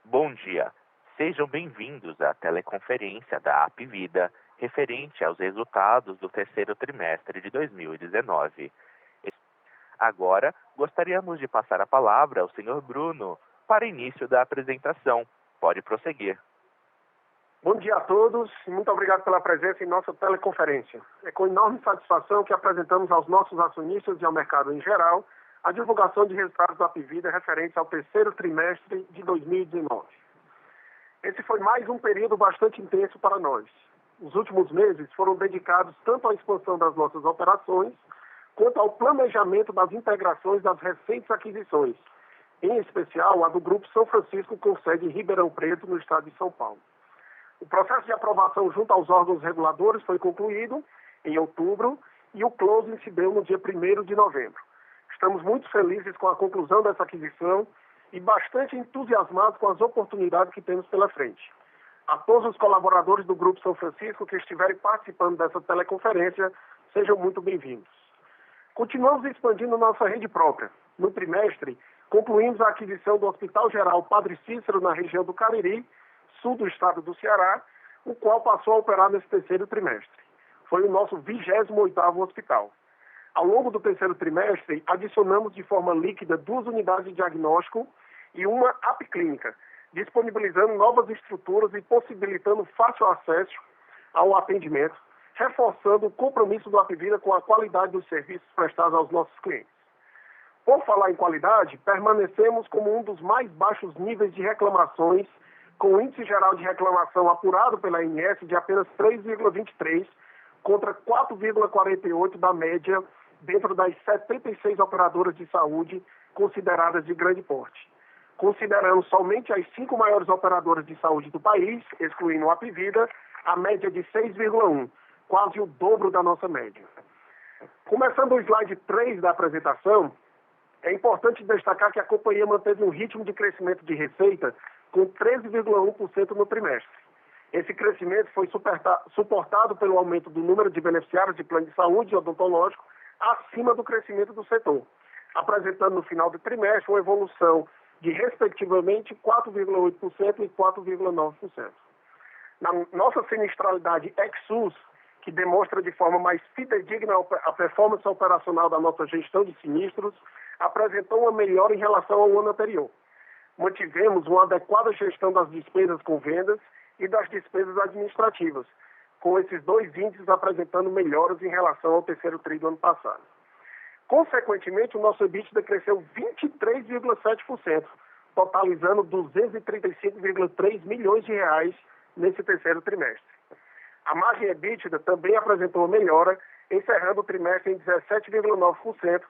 Bom dia. Sejam bem-vindos à teleconferência da Apvida, referente aos resultados do terceiro trimestre de 2019. Agora, gostaríamos de passar a palavra ao Sr. Bruno para início da apresentação. Pode prosseguir. Bom dia a todos e muito obrigado pela presença em nossa teleconferência. É com enorme satisfação que apresentamos aos nossos acionistas e ao mercado em geral a divulgação de resultados da Apvida referentes ao terceiro trimestre de 2019. Esse foi mais um período bastante intenso para nós. Os últimos meses foram dedicados tanto à expansão das nossas operações, quanto ao planejamento das integrações das recentes aquisições, em especial a do Grupo São Francisco, com sede em Ribeirão Preto, no estado de São Paulo. O processo de aprovação junto aos órgãos reguladores foi concluído em outubro e o closing se deu no dia 1º de novembro. Estamos muito felizes com a conclusão dessa aquisição e bastante entusiasmados com as oportunidades que temos pela frente. A todos os colaboradores do Grupo São Francisco que estiverem participando dessa teleconferência, sejam muito bem-vindos. Continuamos expandindo nossa rede própria. No trimestre, concluímos a aquisição do Hospital Geral Padre Cícero, na região do Cariri, sul do estado do Ceará, o qual passou a operar nesse terceiro trimestre. Foi o nosso 28º hospital. Ao longo do terceiro trimestre, adicionamos de forma líquida 2 unidades de diagnóstico e uma apclínica, disponibilizando novas estruturas e possibilitando fácil acesso ao atendimento, reforçando o compromisso do Apvida com a qualidade dos serviços prestados aos nossos clientes. Por falar em qualidade, permanecemos como um dos mais baixos níveis de reclamações, com o índice geral de reclamação apurado pela ANS de apenas 3,23 contra 4,48 da média dentro das 76 operadoras de saúde consideradas de grande porte. Considerando somente as 5 maiores operadoras de saúde do país, excluindo a Apvida, a média de 6,1, quase o dobro da nossa média. Começando o slide 3 da apresentação, é importante destacar que a companhia manteve um ritmo de crescimento de receita com 13,1% no trimestre. Esse crescimento foi suportado pelo aumento do número de beneficiários de plano de saúde odontológico acima do crescimento do setor, apresentando no final do trimestre uma evolução de, respectivamente, 4,8% e 4,9%. Na nossa sinistralidade ex-SUS, que demonstra de forma mais fidedigna a performance operacional da nossa gestão de sinistros, apresentou uma melhora em relação ao ano anterior. Mantivemos uma adequada gestão das despesas com vendas e das despesas administrativas, com esses 2 índices apresentando melhoras em relação ao terceiro tri do ano passado. Consequentemente, o nosso EBITDA cresceu 23,7%, totalizando 235,3 milhões de reais nesse terceiro trimestre. A margem EBITDA também apresentou melhora, encerrando o trimestre em 17,9%,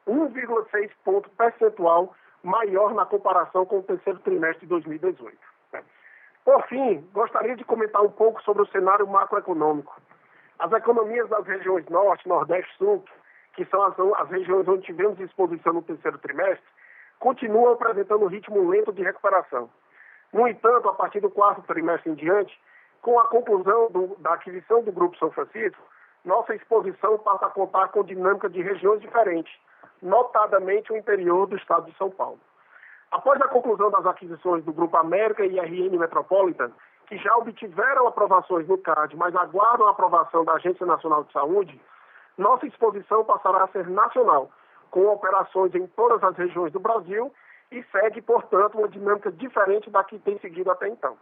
1,6 ponto percentual maior na comparação com o terceiro trimestre de 2018. Por fim, gostaria de comentar um pouco sobre o cenário macroeconômico. As economias das regiões Norte, Nordeste e Sul, que são as regiões onde tivemos exposição no terceiro trimestre, continuam apresentando um ritmo lento de recuperação. No entanto, a partir do 4º trimestre em diante, com a conclusão da aquisição do Grupo São Francisco, nossa exposição passa a contar com dinâmica de regiões diferentes, notadamente o interior do estado de São Paulo. Após a conclusão das aquisições do Grupo América e RN Metropolitan, que já obtiveram aprovações no CAD, mas aguardam a aprovação da Agência Nacional de Saúde, nossa exposição passará a ser nacional, com operações em todas as regiões do Brasil e segue, portanto, uma dinâmica diferente da que tem seguido até então.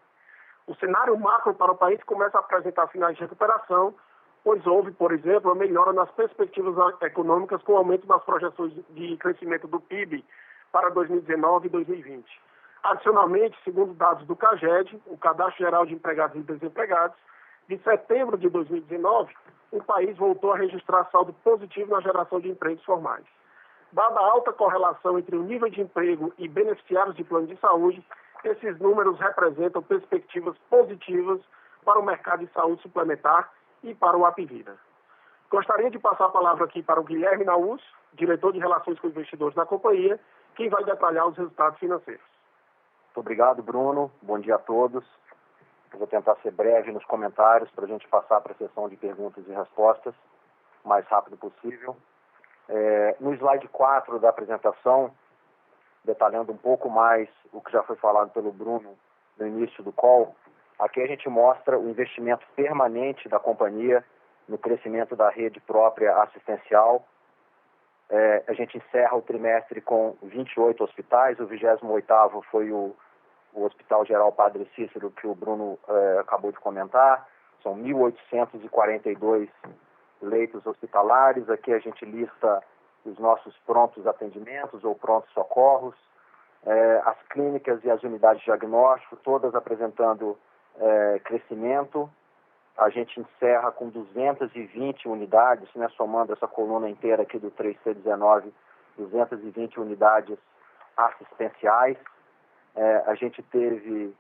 O cenário macro para o país começa a apresentar sinais de recuperação, pois houve, por exemplo, a melhora nas perspectivas econômicas com o aumento das projeções de crescimento do PIB para 2019 e 2020. Adicionalmente, segundo dados do CAGED, o Cadastro Geral de Empregados e Desempregados, de setembro de 2019, o país voltou a registrar saldo positivo na geração de empregos formais. Dada a alta correlação entre o nível de emprego e beneficiários de plano de saúde, esses números representam perspectivas positivas para o mercado de saúde suplementar e para o Apvida. Gostaria de passar a palavra aqui para o Guilherme Naus, diretor de Relações com Investidores da companhia, quem vai detalhar os resultados financeiros. Muito obrigado, Bruno. Bom dia a todos. Eu vou tentar ser breve nos comentários para a gente passar para a sessão de perguntas e respostas o mais rápido possível. No slide 4 da apresentação, detalhando um pouco mais o que já foi falado pelo Bruno no início do call, aqui a gente mostra o investimento permanente da companhia no crescimento da rede própria assistencial. A gente encerra o trimestre com 28 hospitais, o 28º foi o Hospital Geral Padre Cícero, que o Bruno acabou de comentar. São 1.842 leitos hospitalares. Aqui a gente lista os nossos prontos atendimentos ou prontos socorros, as clínicas e as unidades de diagnóstico, todas apresentando crescimento. A gente encerra com 220 unidades, né, somando essa coluna inteira aqui do 3C19, 220 unidades assistenciais. A gente teve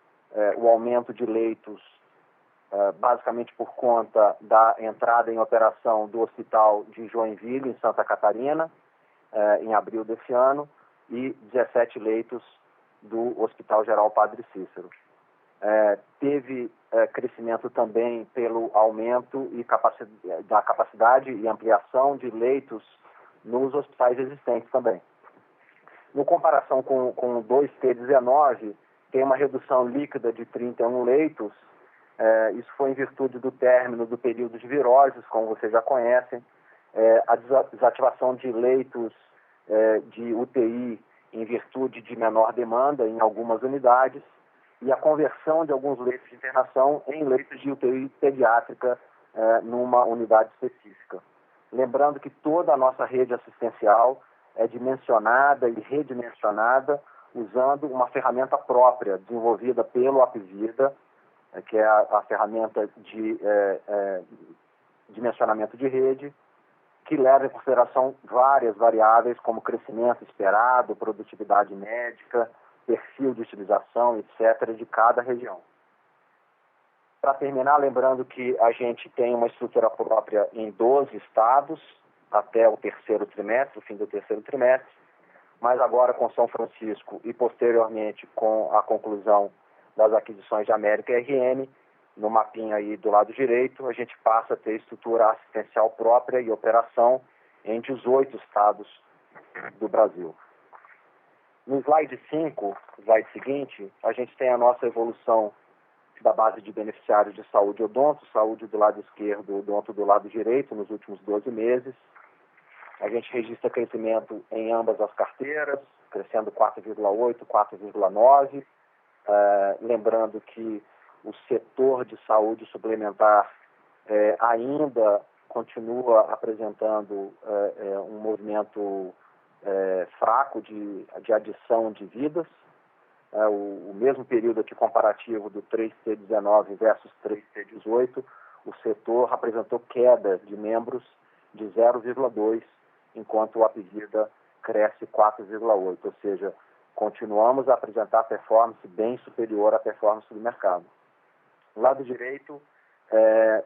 o aumento de leitos basicamente por conta da entrada em operação do Hospital de Joinville, em Santa Catarina, em abril desse ano, e 17 leitos do Hospital Geral Padre Cícero. Teve crescimento também pelo aumento da capacidade e ampliação de leitos nos hospitais existentes também. No comparação com o 2T19, tem uma redução líquida de 31 leitos. Isso foi em virtude do término do período de viroses, como vocês já conhecem, a desativação de leitos de UTI em virtude de menor demanda em algumas unidades e a conversão de alguns leitos de internação em leitos de UTI pediátrica numa unidade específica. Lembrando que toda a nossa rede assistencial é dimensionada e redimensionada usando uma ferramenta própria desenvolvida pelo Apvida, que é a ferramenta de dimensionamento de rede, que leva em consideração várias variáveis como crescimento esperado, produtividade médica, perfil de utilização, etc., de cada região. Para terminar, lembrando que a gente tem uma estrutura própria em 12 estados até o terceiro trimestre, o fim do terceiro trimestre, mas agora com São Francisco e posteriormente com a conclusão das aquisições de América e RM, no mapinha aí do lado direito, a gente passa a ter estrutura assistencial própria e operação em 18 estados do Brasil. No slide 5, slide seguinte, a gente tem a nossa evolução da base de beneficiários de saúde odonto, saúde do lado esquerdo, odonto do lado direito, nos últimos 12 meses. A gente registra crescimento em ambas as carteiras, crescendo 4,8%, 4,9%. Lembrando que o setor de saúde suplementar ainda continua apresentando um movimento fraco de adição de vidas. O mesmo período aqui comparativo do 3T19 versus 3T18, o setor apresentou queda de membros de 0,2%, enquanto o Apvida cresce 4,8%, ou seja, continuamos a apresentar performance bem superior à performance do mercado. Do lado direito,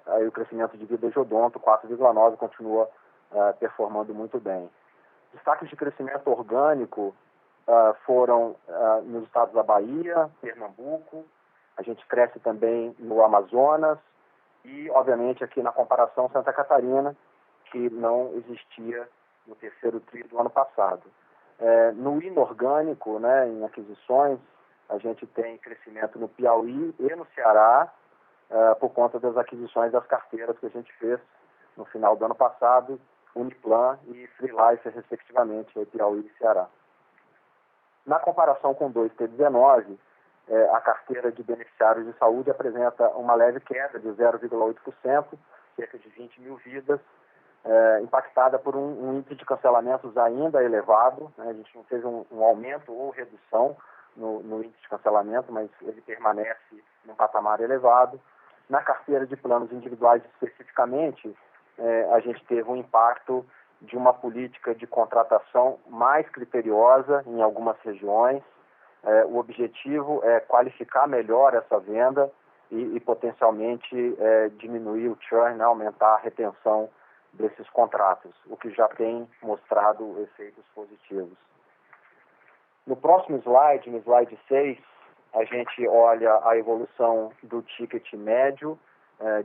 aí o crescimento de vida de odonto, 4,9%, continua performando muito bem. Destaques de crescimento orgânico foram nos estados da Bahia, Pernambuco, a gente cresce também no Amazonas e, obviamente, aqui na comparação Santa Catarina, que não existia no terceiro tri do ano passado. No inorgânico, né, em aquisições, a gente tem crescimento no Piauí e no Ceará, por conta das aquisições das carteiras que a gente fez no final do ano passado, Uniplan e Freelife, respectivamente, Piauí e Ceará. Na comparação com 2T19, a carteira de beneficiários de saúde apresenta uma leve queda de 0,8%, cerca de 20 mil vidas, impactada por um índice de cancelamentos ainda elevado, né? A gente não teve um aumento ou redução no índice de cancelamento, mas ele permanece num patamar elevado. Na carteira de planos individuais especificamente, a gente teve um impacto de uma política de contratação mais criteriosa em algumas regiões. O objetivo é qualificar melhor essa venda e potencialmente diminuir o churn, né? Aumentar a retenção desses contratos, o que já tem mostrado efeitos positivos. No próximo slide, no slide 6, a gente olha a evolução do ticket médio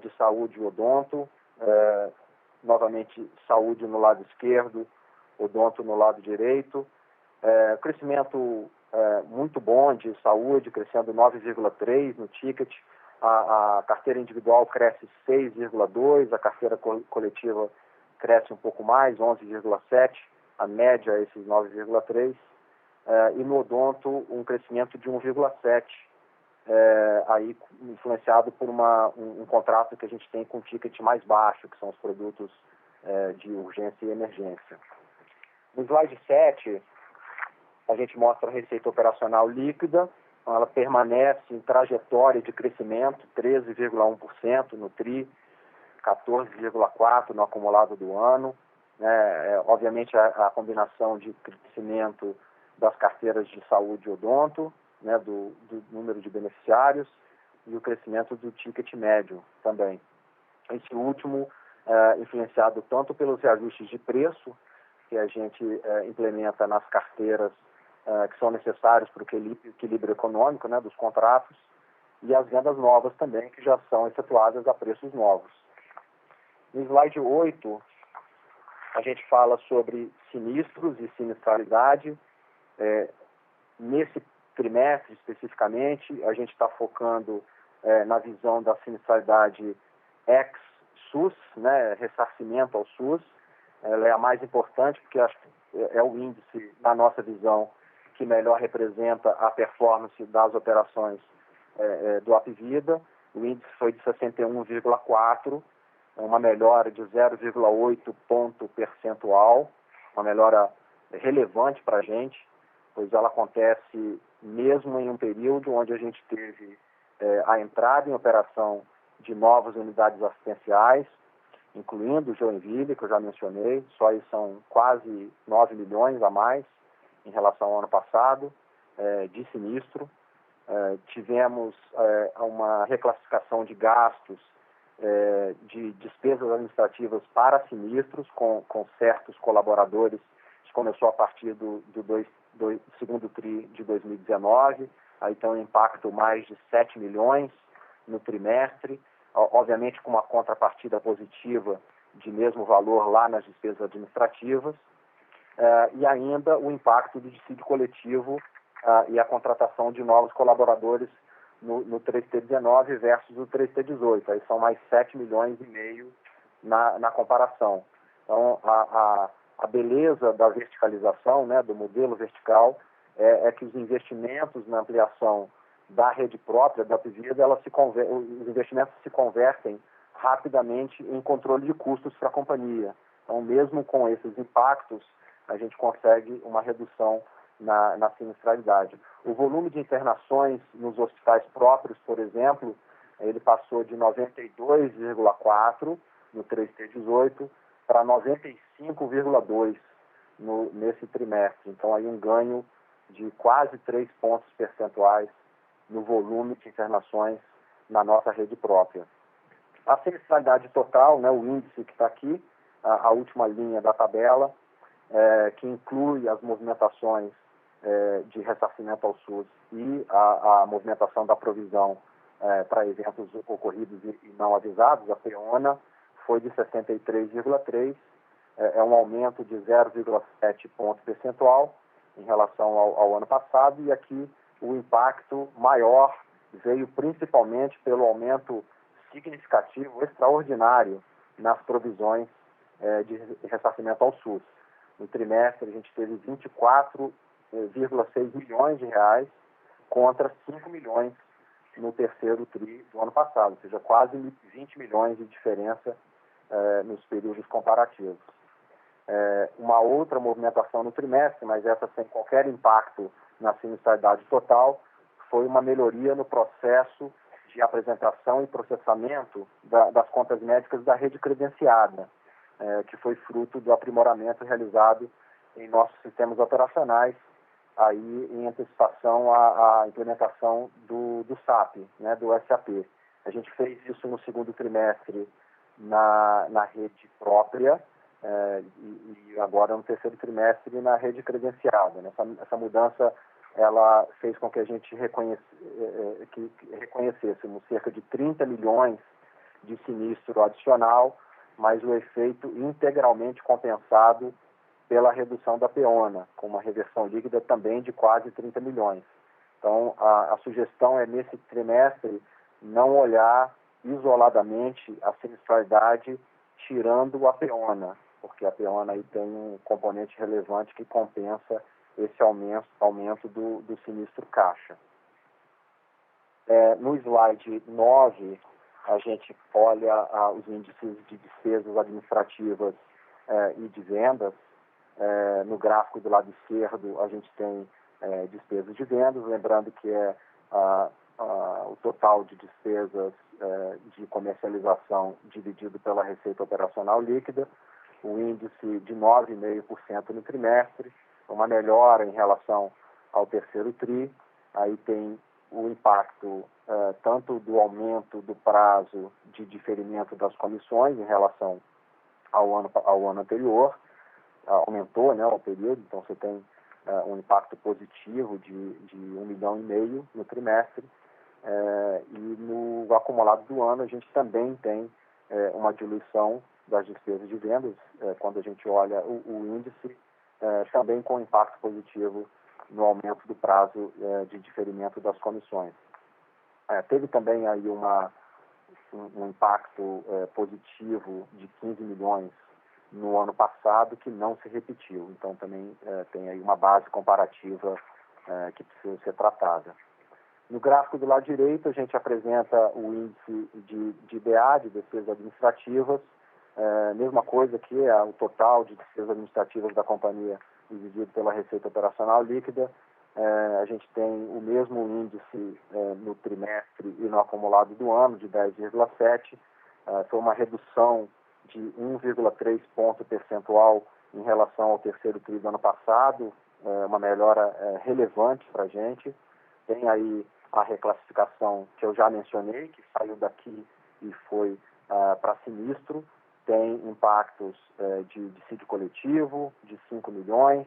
de saúde e odonto, novamente saúde no lado esquerdo, odonto no lado direito. Crescimento muito bom de saúde, crescendo 9,3% no ticket. A carteira individual cresce 6,2%, a carteira coletiva cresce um pouco mais, 11,7%, a média é esses 9,3%, e no odonto um crescimento de 1,7%, aí influenciado por um contrato que a gente tem com um ticket mais baixo, que são os produtos de urgência e emergência. No slide 7, a gente mostra a receita operacional líquida. Ela permanece em trajetória de crescimento, 13,1% no TRI, 14,4% no acumulado do ano. Obviamente, a combinação de crescimento das carteiras de saúde e odonto, do número de beneficiários, e o crescimento do ticket médio também. Esse último influenciado tanto pelos reajustes de preço que a gente implementa nas carteiras que são necessários para o equilíbrio econômico, dos contratos, e as vendas novas também, que já são efetuadas a preços novos. No slide 8, a gente fala sobre sinistros e sinistralidade. Nesse trimestre, especificamente, a gente está focando na visão da sinistralidade ex-SUS, ressarcimento ao SUS. Ela é a mais importante, porque é o índice, na nossa visão, que melhor representa a performance das operações do Apvida. O índice foi de 61,4%, uma melhora de 0,8 ponto percentual, uma melhora relevante para a gente, pois ela acontece mesmo em um período onde a gente teve a entrada em operação de novas unidades assistenciais, incluindo o Joinville, que eu já mencionei. Só aí são quase 9 milhões a mais em relação ao ano passado de sinistro. Tivemos uma reclassificação de gastos de despesas administrativas para sinistros com certos colaboradores. Isso começou a partir do segundo TRI de 2019, aí tem um impacto mais de 7 milhões no trimestre, obviamente com uma contrapartida positiva de mesmo valor lá nas despesas administrativas, e ainda o impacto do dissídio coletivo e a contratação de novos colaboradores no 3T19 versus o 3T18. Aí são mais 7 milhões e meio na comparação. Então, a beleza da verticalização, do modelo vertical, é que os investimentos na ampliação da rede própria, da Apvida, os investimentos se convertem rapidamente em controle de custos para a companhia. Então, mesmo com esses impactos, a gente consegue uma redução na sinistralidade. O volume de internações nos hospitais próprios, por exemplo, ele passou de 92,4 no 3T18 para 95,2 nesse trimestre. Então, aí um ganho de quase 3 pontos percentuais no volume de internações na nossa rede própria. A sinistralidade total, o índice que está aqui, a última linha da tabela, que inclui as movimentações de ressarcimento ao SUS e a movimentação da provisão para eventos ocorridos e não avisados, a PEONA, foi de 63,3%, é um aumento de 0,7 ponto percentual em relação ao ano passado, e aqui o impacto maior veio principalmente pelo aumento significativo, extraordinário, nas provisões de ressarcimento ao SUS. No trimestre, a gente teve 24,6 milhões de reais contra 5 milhões no terceiro TRI do ano passado, ou seja, quase 20 milhões de diferença nos períodos comparativos. Uma outra movimentação no trimestre, mas essa sem qualquer impacto na sinistralidade total, foi uma melhoria no processo de apresentação e processamento das contas médicas da rede credenciada, que foi fruto do aprimoramento realizado em nossos sistemas operacionais, aí em antecipação à implementação do SAP, do SAP. A gente fez isso no segundo trimestre na rede própria, e agora no terceiro trimestre na rede credenciada. Essa mudança ela fez com que a gente reconhecêssemos cerca de 30 milhões de sinistro adicional, mas o efeito integralmente compensado pela redução da PEONA, com uma reversão líquida também de quase 30 milhões. Então, a sugestão é, nesse trimestre, não olhar isoladamente a sinistralidade tirando a PEONA, porque a PEONA aí tem um componente relevante que compensa esse aumento do sinistro caixa. No slide 9, a gente olha os índices de despesas administrativas e de vendas. No gráfico do lado esquerdo, a gente tem despesas de vendas, lembrando que é o total de despesas de comercialização dividido pela receita operacional líquida, o índice de 9,5% no trimestre, uma melhora em relação ao terceiro TRI. Aí tem o impacto tanto do aumento do prazo de diferimento das comissões em relação ao ano anterior, aumentou, né, o período, então você tem um impacto positivo de 1,5 milhão no trimestre, e no acumulado do ano a gente também tem uma diluição das despesas de vendas, quando a gente olha o índice, também com impacto positivo no aumento do prazo de diferimento das comissões. Teve também aí um impacto positivo de 15 milhões no ano passado, que não se repetiu. Então, também tem aí uma base comparativa que precisa ser tratada. No gráfico do lado direito, a gente apresenta o índice de DA, de despesas administrativas. Mesma coisa que o total de despesas administrativas da companhia dividido pela receita operacional líquida. A gente tem o mesmo índice no trimestre e no acumulado do ano, de 10,7. Foi uma redução de 1,3 ponto percentual em relação ao terceiro TRI do ano passado, uma melhora relevante para a gente. Tem aí a reclassificação que eu já mencionei, que saiu daqui e foi para sinistro. Tem impactos de dissídio coletivo, de 5 milhões,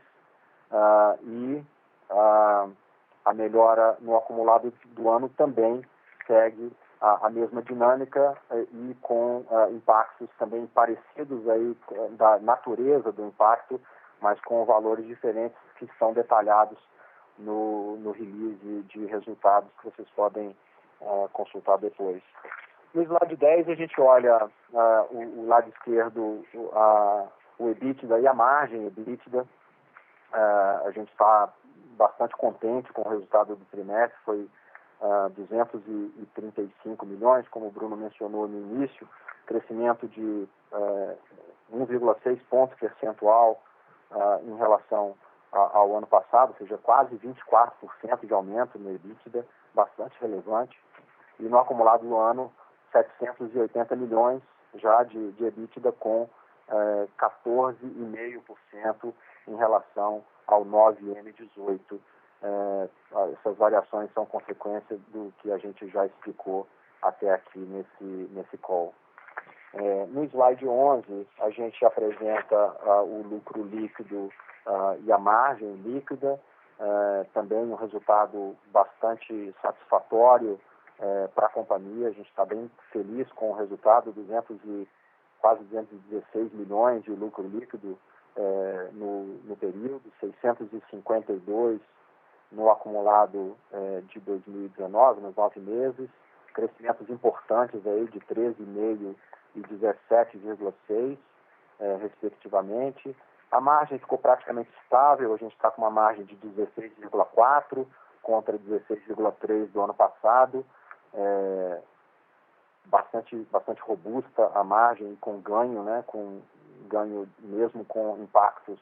e a melhora no acumulado do ano também segue a mesma dinâmica e com impactos também parecidos aí da natureza do impacto, mas com valores diferentes que são detalhados no release de resultados que vocês podem consultar depois. No slide 10 a gente olha o lado esquerdo, o EBITDA e a margem EBITDA. A gente está bastante contente com o resultado do trimestre, foi 235 milhões, como o Bruno mencionou no início, crescimento de 1,6 ponto percentual em relação ao ano passado, ou seja, quase 24% de aumento no EBITDA, bastante relevante. E no acumulado do ano, 780 milhões já de EBITDA, com 14,5% em relação ao 9M18. Essas variações são consequência do que a gente já explicou até aqui nesse call. No slide 11, a gente apresenta o lucro líquido e a margem líquida, também um resultado bastante satisfatório para a companhia. A gente está bem feliz com o resultado, quase 216 milhões de lucro líquido no período, 652 no acumulado de 2019, nos 9 meses, crescimentos importantes aí de 13,5% e 17,6%, respectivamente. A margem ficou praticamente estável, a gente está com uma margem de 16,4% contra 16,3% do ano passado, bastante robusta a margem, com ganho, né, com ganho mesmo com impactos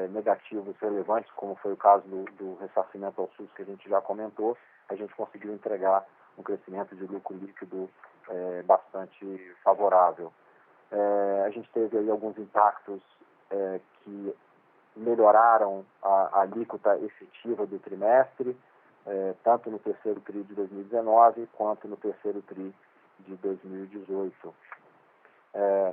negativos relevantes, como foi o caso do ressarcimento ao SUS que a gente já comentou. A gente conseguiu entregar um crescimento de lucro líquido bastante favorável. A gente teve aí alguns impactos que melhoraram a alíquota efetiva do trimestre, tanto no terceiro TRI de 2019 quanto no terceiro TRI de 2018.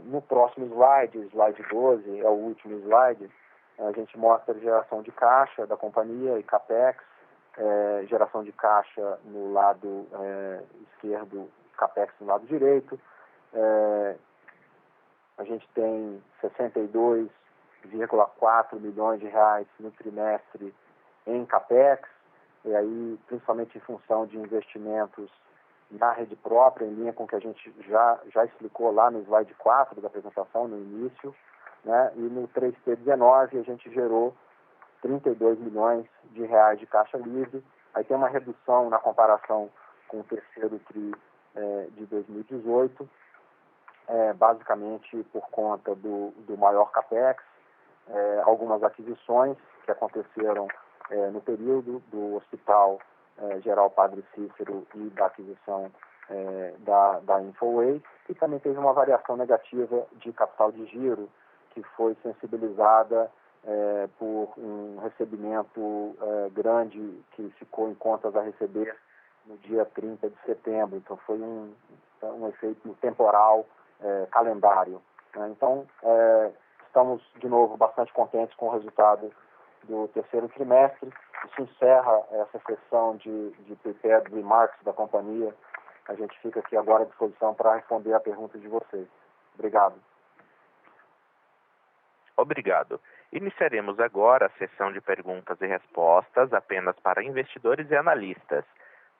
No próximo slide 12, é o último slide, a gente mostra a geração de caixa da companhia e CAPEX, geração de caixa no lado esquerdo, CAPEX no lado direito. A gente tem 62,5 7,4 milhões de reais no trimestre em CAPEX, e aí principalmente em função de investimentos na rede própria, em linha com o que a gente já explicou lá no slide 4 da apresentação, no início, né? E no 3T19 a gente gerou 32 milhões de reais de caixa livre. Aí tem uma redução na comparação com o terceiro TRI de 2018, basicamente por conta do maior CAPEX, algumas aquisições que aconteceram no período do Hospital Geral Padre Cícero e da aquisição da Infoway, e também teve uma variação negativa de capital de giro, que foi sensibilizada por um recebimento grande que ficou em contas a receber no dia 30 de setembro. Então foi um efeito temporal, calendário, né? Então estamos de novo bastante contentes com o resultado do terceiro trimestre. Isso encerra essa sessão de prepared remarks da companhia. A gente fica aqui agora à disposição para responder a pergunta de vocês. Obrigado. Obrigado. Iniciaremos agora a sessão de perguntas e respostas apenas para investidores e analistas.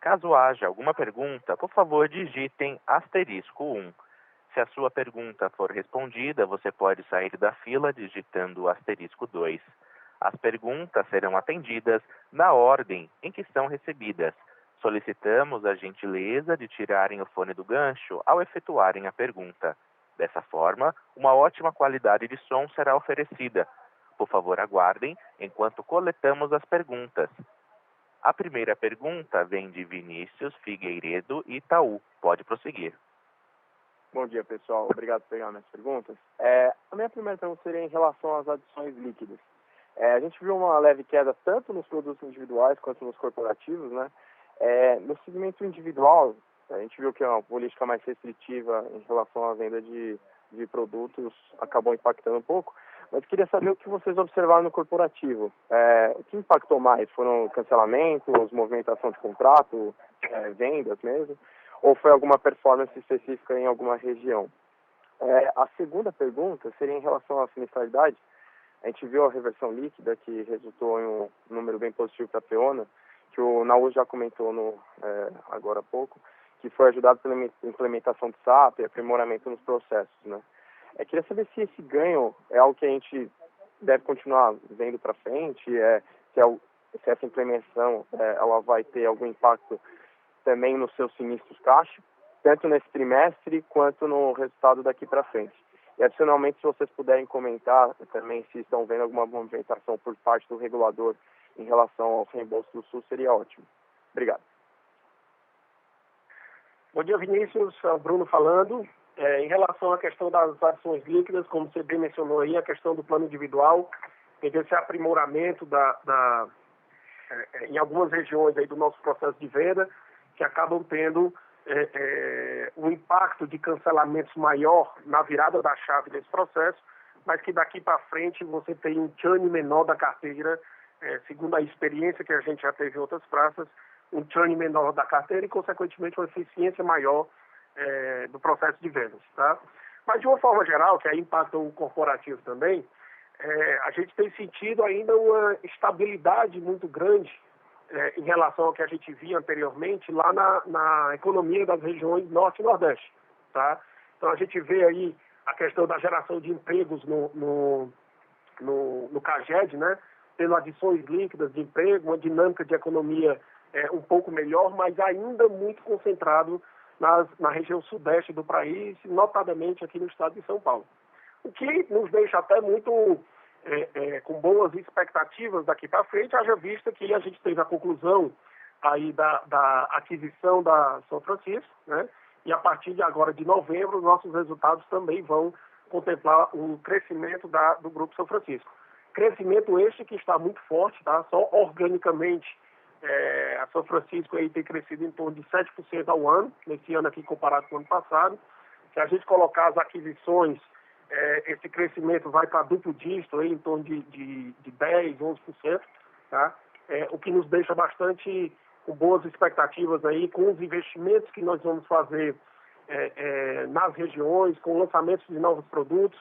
Caso haja alguma pergunta, por favor, digitem *1. Se a sua pergunta for respondida, você pode sair da fila digitando *2. As perguntas serão atendidas na ordem em que são recebidas. Solicitamos a gentileza de tirarem o fone do gancho ao efetuarem a pergunta. Dessa forma, uma ótima qualidade de som será oferecida. Por favor, aguardem enquanto coletamos as perguntas. A primeira pergunta vem de Vinícius Figueiredo, Itaú. Pode prosseguir. Bom dia, pessoal. Obrigado por pegar minhas perguntas. A minha primeira pergunta seria em relação às adições líquidas. A gente viu uma leve queda tanto nos produtos individuais quanto nos corporativos, né? No segmento individual, a gente viu que uma política mais restritiva em relação à venda de produtos acabou impactando um pouco, mas queria saber o que vocês observaram no corporativo. O que impactou mais? Foram cancelamentos, movimentação de contrato, vendas mesmo? Ou foi alguma performance específica em alguma região? A segunda pergunta seria em relação à sinistralidade. A gente viu a reversão líquida, que resultou em um número bem positivo para a Peona, que o Naú já comentou agora há pouco, que foi ajudado pela implementação do SAP e aprimoramento nos processos, né? Queria saber se esse ganho é algo que a gente deve continuar vendo para frente, se essa implementação ela vai ter algum impacto também nos seus sinistros caixa, tanto nesse trimestre quanto no resultado daqui para frente. E, adicionalmente, se vocês puderem comentar também se estão vendo alguma movimentação por parte do regulador em relação ao reembolso do SUS, seria ótimo. Obrigado. Bom dia, Vinícius. É o Bruno falando. Em relação à questão das ações líquidas, como você bem mencionou aí, a questão do plano individual, tem esse aprimoramento em algumas regiões aí do nosso processo de venda, que acabam tendo um impacto de cancelamentos maior na virada da chave desse processo, mas que daqui para frente você tem um churn menor da carteira, segundo a experiência que a gente já teve em outras praças, um churn menor da carteira e, consequentemente, uma eficiência maior do processo de vendas, tá? Mas, de uma forma geral, que aí impacta o corporativo também, a gente tem sentido ainda uma estabilidade muito grande em relação ao que a gente via anteriormente lá na economia das regiões Norte e Nordeste, tá? Então, a gente vê aí a questão da geração de empregos no CAGED, né? Tendo adições líquidas de emprego, uma dinâmica de economia um pouco melhor, mas ainda muito concentrado na região sudeste do país, notadamente aqui no estado de São Paulo. O que nos deixa até muito com boas expectativas daqui para frente, haja vista que a gente teve a conclusão aí da aquisição da São Francisco, né? E a partir de agora, de novembro, nossos resultados também vão contemplar o crescimento do Grupo São Francisco. Crescimento este que está muito forte, tá? Só organicamente a São Francisco aí tem crescido em torno de 7% ao ano, nesse ano aqui comparado com o ano passado. Se a gente colocar as aquisições, esse crescimento vai para duplo dígito, aí, em torno de 10%, 11%, tá? O que nos deixa bastante com boas expectativas aí, com os investimentos que nós vamos fazer nas regiões, com lançamentos de novos produtos,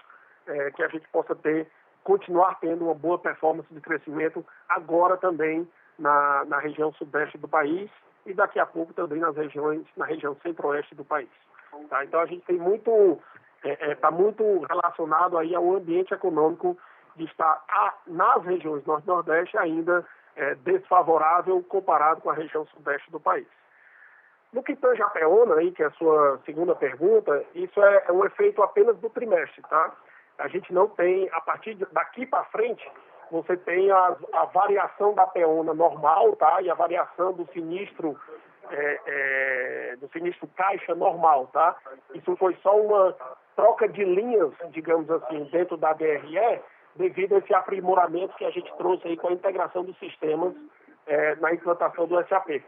que a gente possa ter continuar tendo uma boa performance de crescimento agora também na região sudeste do país e daqui a pouco também na região centro-oeste do país. Tá? Então a gente tem está muito relacionado aí ao ambiente econômico de estar nas regiões norte e nordeste ainda desfavorável comparado com a região sudeste do país. No que tange a PEONA, aí, que é a sua segunda pergunta, isso é um efeito apenas do trimestre, tá? A gente não tem, a partir daqui para frente, você tem a variação da PEONA normal, tá? E a variação do sinistro caixa normal, tá? Isso foi só uma troca de linhas, digamos assim, dentro da DRE, devido a esse aprimoramento que a gente trouxe aí com a integração dos sistemas na implantação do SAP,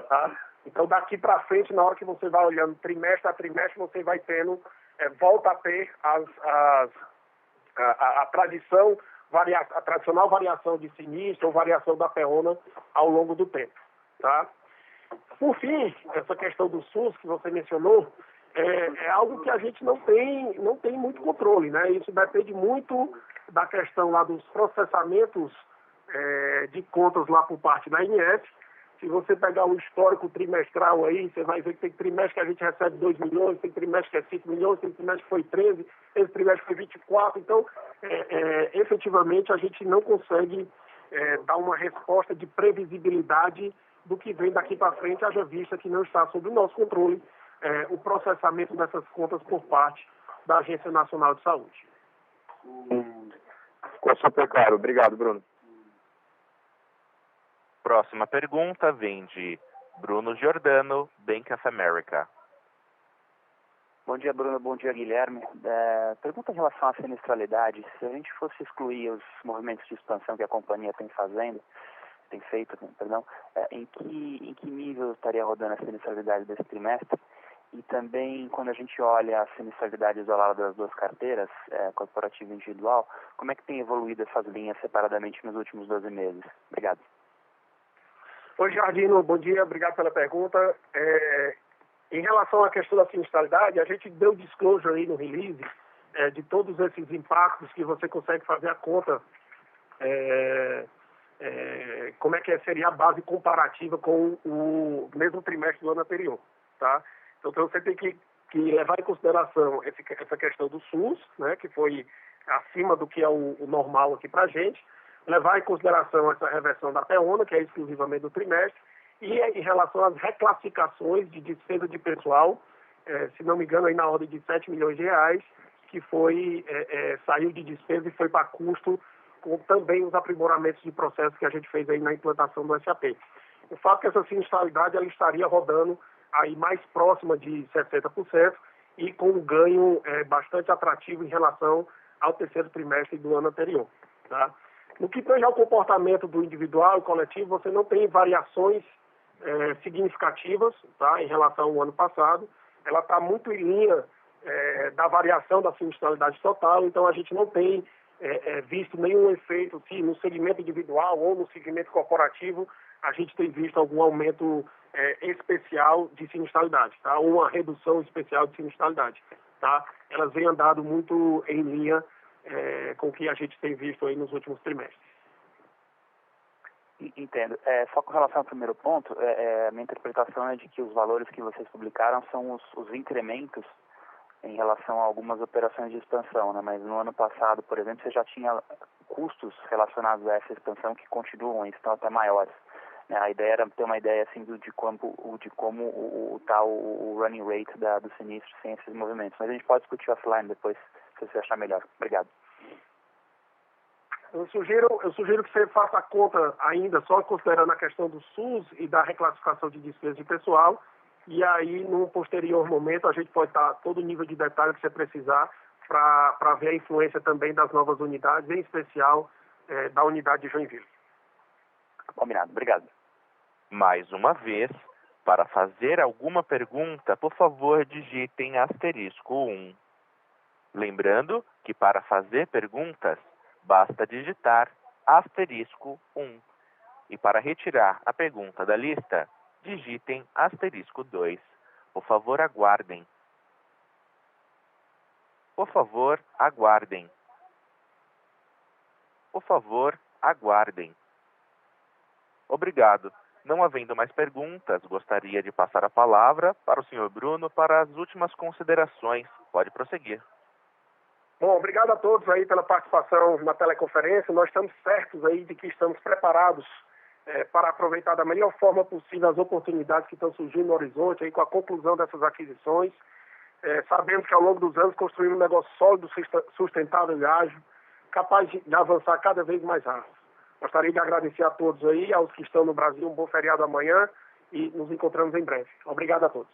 tá? Então, daqui para frente, na hora que você vai olhando trimestre a trimestre, você vai tendo, volta a ter a tradicional variação de sinistro ou variação da PEONA ao longo do tempo, tá? Por fim, essa questão do SUS que você mencionou, é algo que a gente não tem muito controle, né? Isso depende muito da questão lá dos processamentos de contas lá por parte da ANS. Se você pegar o histórico trimestral aí, você vai ver que tem trimestre que a gente recebe 2 milhões, tem trimestre que é 5 milhões, tem trimestre que foi 13, esse trimestre foi 24. Então, efetivamente, a gente não consegue dar uma resposta de previsibilidade do que vem daqui para frente, haja vista que não está sob o nosso controle o processamento dessas contas por parte da Agência Nacional de Saúde. Ficou super claro. Obrigado, Bruno. Próxima pergunta vem de Bruno Giordano, Bank of America. Bom dia, Bruno. Bom dia, Guilherme. Pergunta em relação à sinistralidade. Se a gente fosse excluir os movimentos de expansão que a companhia tem feito, em que nível estaria rodando a sinistralidade desse trimestre? E também, quando a gente olha a sinistralidade isolada das duas carteiras, corporativa e individual, como é que tem evoluído essas linhas separadamente nos últimos 12 meses? Obrigado. Oi, Jardino, bom dia, obrigado pela pergunta. Em relação à questão da sinistralidade, a gente deu disclosure aí no release de todos esses impactos que você consegue fazer a conta, como é que seria a base comparativa com o mesmo trimestre do ano anterior, tá? Então você tem que levar em consideração essa questão do SUS, né, que foi acima do que é o normal aqui para a gente, levar em consideração essa reversão da PEONA, que é exclusivamente do trimestre, e em relação às reclassificações de despesa de pessoal, se não me engano, aí na ordem de 7 milhões de reais, que saiu de despesa e foi para custo, com também os aprimoramentos de processo que a gente fez aí na implantação do SAP. O fato é que essa sinistralidade ela estaria rodando aí mais próxima de 60% e com um ganho bastante atrativo em relação ao terceiro trimestre do ano anterior, tá? No que tange ao comportamento do individual e coletivo, você não tem variações significativas, tá, em relação ao ano passado. Ela está muito em linha da variação da sinistralidade total, então a gente não tem visto nenhum efeito, se no segmento individual ou no segmento corporativo, a gente tem visto algum aumento especial de sinistralidade, tá? Ou uma redução especial de sinistralidade, tá? Elas vêm andado muito em linha com o que a gente tem visto aí nos últimos trimestres. Entendo. Só com relação ao primeiro ponto, a minha interpretação é de que os valores que vocês publicaram são os incrementos em relação a algumas operações de expansão, né? Mas no ano passado, por exemplo, você já tinha custos relacionados a essa expansão que continuam e estão até maiores. A ideia era ter uma ideia assim de como está o running rate do sinistro sem esses movimentos. Mas a gente pode discutir offline depois, se você achar melhor. Obrigado. Eu sugiro que você faça a conta ainda só considerando a questão do SUS e da reclassificação de despesas de pessoal. E aí, num posterior momento, a gente pode dar todo o nível de detalhe que você precisar para ver a influência também das novas unidades, em especial da unidade de Joinville. Combinado. Obrigado. Mais uma vez, para fazer alguma pergunta, por favor, digitem *1. Lembrando que para fazer perguntas, basta digitar *1. E para retirar a pergunta da lista, digitem *2. Por favor, aguardem. Por favor, aguardem. Por favor, aguardem. Obrigado. Não havendo mais perguntas, gostaria de passar a palavra para o senhor Bruno para as últimas considerações. Pode prosseguir. Bom, obrigado a todos aí pela participação na teleconferência. Nós estamos certos aí de que estamos preparados para aproveitar da melhor forma possível as oportunidades que estão surgindo no horizonte aí com a conclusão dessas aquisições. Sabemos que ao longo dos anos construímos um negócio sólido, sustentável e ágil, capaz de avançar cada vez mais rápido. Gostaria de agradecer a todos aí, aos que estão no Brasil, um bom feriado amanhã e nos encontramos em breve. Obrigado a todos.